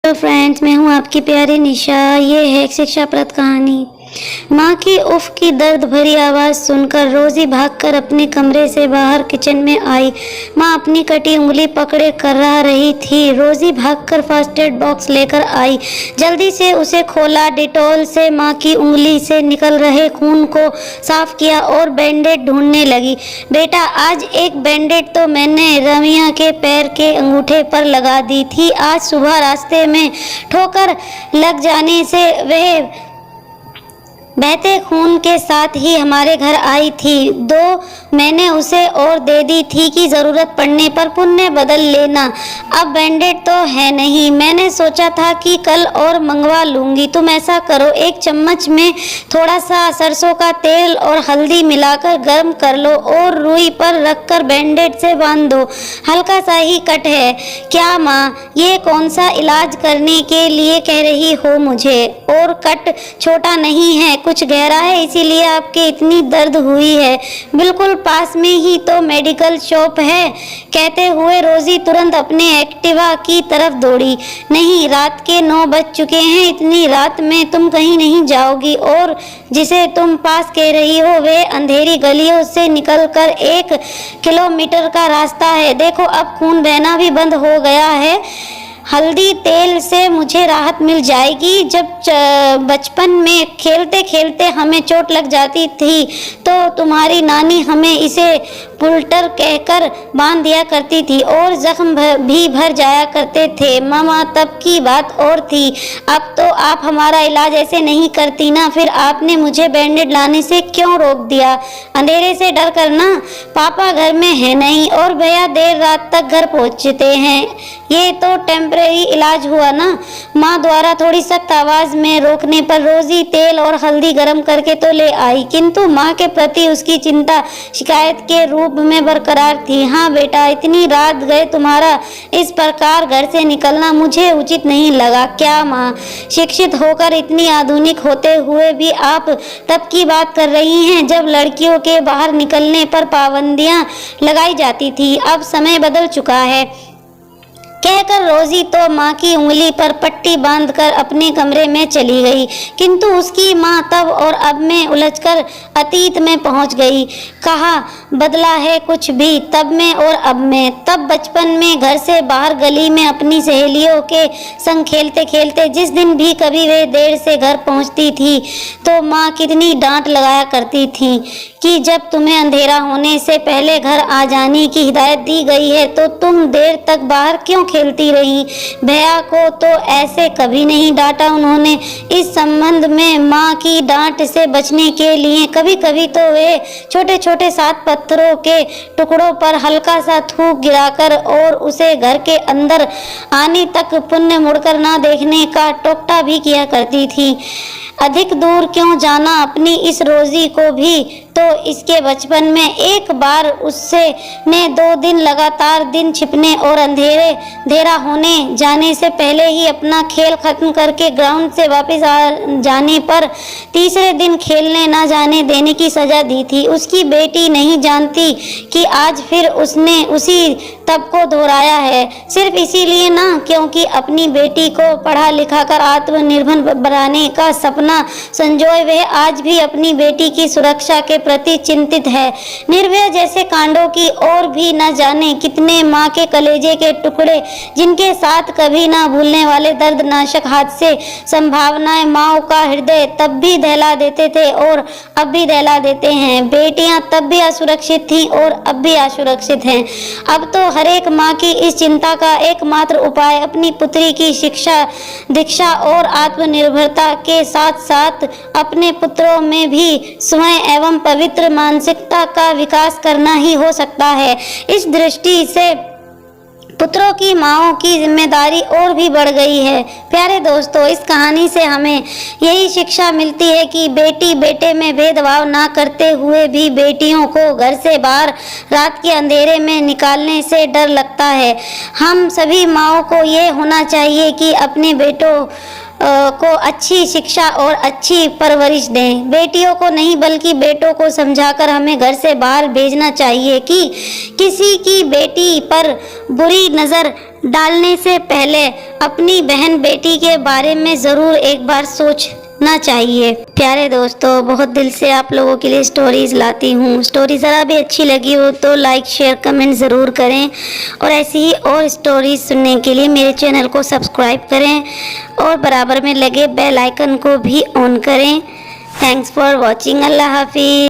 Hello friends, मैं हूं आपकी प्यारी निशा। ये है एक शिक्षाप्रद कहानी। माँ की उफ की दर्द भरी आवाज़ सुनकर रोज़ी भागकर अपने कमरे से बाहर किचन में आई। माँ अपनी कटी उंगली पकड़े कर्रा रही थी। रोज़ी भागकर फर्स्ट एड बॉक्स लेकर आई, जल्दी से उसे खोला, डिटॉल से माँ की उंगली से निकल रहे खून को साफ किया और बैंडेड ढूंढने लगी। बेटा, आज एक बैंडेड तो मैंने रमिया के पैर के अंगूठे पर लगा दी थी। आज सुबह रास्ते में ठोकर लग जाने से वह बहते खून के साथ ही हमारे घर आई थी। दो मैंने उसे और दे दी थी कि ज़रूरत पड़ने पर पुण्य बदल लेना। अब बैंडेड तो है नहीं, मैंने सोचा था कि कल और मंगवा लूँगी। तुम ऐसा करो, एक चम्मच में थोड़ा सा सरसों का तेल और हल्दी मिलाकर गर्म कर लो और रुई पर रखकर बैंडेड से बांध दो। हल्का सा ही कट है। क्या माँ, ये कौन सा इलाज करने के लिए कह रही हो मुझे? और कट छोटा नहीं है, कुछ गहरा है, इसीलिए आपके इतनी दर्द हुई है। बिल्कुल पास में ही तो मेडिकल शॉप है। कहते हुए रोज़ी तुरंत अपने एक्टिवा की तरफ दौड़ी। नहीं, रात के 9 बज चुके हैं, इतनी रात में तुम कहीं नहीं जाओगी। और जिसे तुम पास कह रही हो वे अंधेरी गलियों से निकलकर 1 किलोमीटर का रास्ता है। देखो, अब खून बहना भी बंद हो गया है। हल्दी तेल से मुझे राहत मिल जाएगी। जब बचपन में खेलते खेलते हमें चोट लग जाती थी तो तुम्हारी नानी हमें इसे पुल्टर कहकर बांध दिया करती थी और जख्म भी भर जाया करते थे। मामा, तब की बात और थी। अब तो आप हमारा इलाज ऐसे नहीं करती ना। फिर आपने मुझे बैंडेड लाने से क्यों रोक दिया? अंधेरे से डर कर ना। पापा घर में है नहीं और भैया देर रात तक घर पहुँचते हैं। ये तो टेम्परेरी इलाज हुआ ना। माँ द्वारा थोड़ी सख्त आवाज़ में रोकने पर रोज़ी तेल और हल्दी गर्म करके तो ले आई, किंतु माँ के प्रति उसकी चिंता शिकायत के रूप में बरकरार थी। हाँ बेटा, इतनी रात गए तुम्हारा इस प्रकार घर से निकलना मुझे उचित नहीं लगा। क्या माँ, शिक्षित होकर इतनी आधुनिक होते हुए भी आप तब की बात कर रही हैं जब लड़कियों के बाहर निकलने पर पाबंदियाँ लगाई जाती थी। अब समय बदल चुका है, कहकर रोज़ी तो माँ की उंगली पर पट्टी बांधकर अपने कमरे में चली गई, किंतु उसकी माँ तब और अब में उलझकर अतीत में पहुँच गई। कहा बदला है कुछ भी तब में और अब में? तब बचपन में घर से बाहर गली में अपनी सहेलियों के संग खेलते खेलते जिस दिन भी कभी वे देर से घर पहुँचती थी तो माँ कितनी डांट लगाया करती थी कि जब तुम्हें अंधेरा होने से पहले घर आ जाने की हिदायत दी गई है तो तुम देर तक बाहर क्यों खेलती रही? भैया को तो ऐसे कभी नहीं डांटा उन्होंने। इस संबंध में माँ की डांट से बचने के लिए कभी कभी तो वे छोटे छोटे 7 पत्थरों के टुकड़ों पर हल्का सा थूक गिराकर और उसे घर के अंदर आने तक पुण्य मुड़कर ना देखने का टोकटा भी किया करती थी। अधिक दूर क्यों जाना अपनी इस रोज़ी को भी तो इसके बचपन में एक बार उससे ने 2 दिन लगातार दिन छिपने और अंधेरा होने जाने से पहले ही अपना खेल खत्म करके ग्राउंड से वापस आ जाने पर तीसरे दिन खेलने ना जाने देने की सजा दी थी। उसकी बेटी नहीं जानती कि आज फिर उसने उसी तब को दोहराया है, सिर्फ इसीलिए ना क्योंकि अपनी बेटी को पढ़ा लिखा कर आत्मनिर्भर बनाने का सपना संजोए वह आज भी अपनी बेटी की सुरक्षा के प्रति चिंतित है। निर्भया जैसे कांडों की और भी न जाने कितने माँ के कलेजे के टुकड़े जिनके साथ कभी ना भूलने वाले दर्दनाशक हादसे संभावनाएं माओ का हृदय तब भी दहला देते थे और अब भी दहला देते हैं। बेटियां तब भी असुरक्षित थीं और अब भी असुरक्षित हैं। अब तो हर एक माँ की इस चिंता का एकमात्र उपाय अपनी पुत्री की शिक्षा दीक्षा और आत्मनिर्भरता के साथ साथ अपने पुत्रों में भी स्वयं एवं पवित्र मानसिकता का विकास करना ही हो सकता है। इस दृष्टि से पुत्रों की माँओं की जिम्मेदारी और भी बढ़ गई है। प्यारे दोस्तों, इस कहानी से हमें यही शिक्षा मिलती है कि बेटी बेटे में भेदभाव ना करते हुए भी बेटियों को घर से बाहर रात के अंधेरे में निकालने से डर लगता है। हम सभी माँओं को ये होना चाहिए कि अपने बेटों को अच्छी शिक्षा और अच्छी परवरिश दें। बेटियों को नहीं बल्कि बेटों को समझाकर हमें घर से बाहर भेजना चाहिए कि किसी की बेटी पर बुरी नज़र डालने से पहले अपनी बहन बेटी के बारे में ज़रूर एक बार सोचना चाहिए। प्यारे दोस्तों, बहुत दिल से आप लोगों के लिए स्टोरीज़ लाती हूँ। स्टोरी ज़रा भी अच्छी लगी हो तो लाइक शेयर कमेंट ज़रूर करें और ऐसी ही और स्टोरीज सुनने के लिए मेरे चैनल को सब्सक्राइब करें और बराबर में लगे बेल आइकन को भी ऑन करें। Thanks for watching. अल्लाह हाफिज़।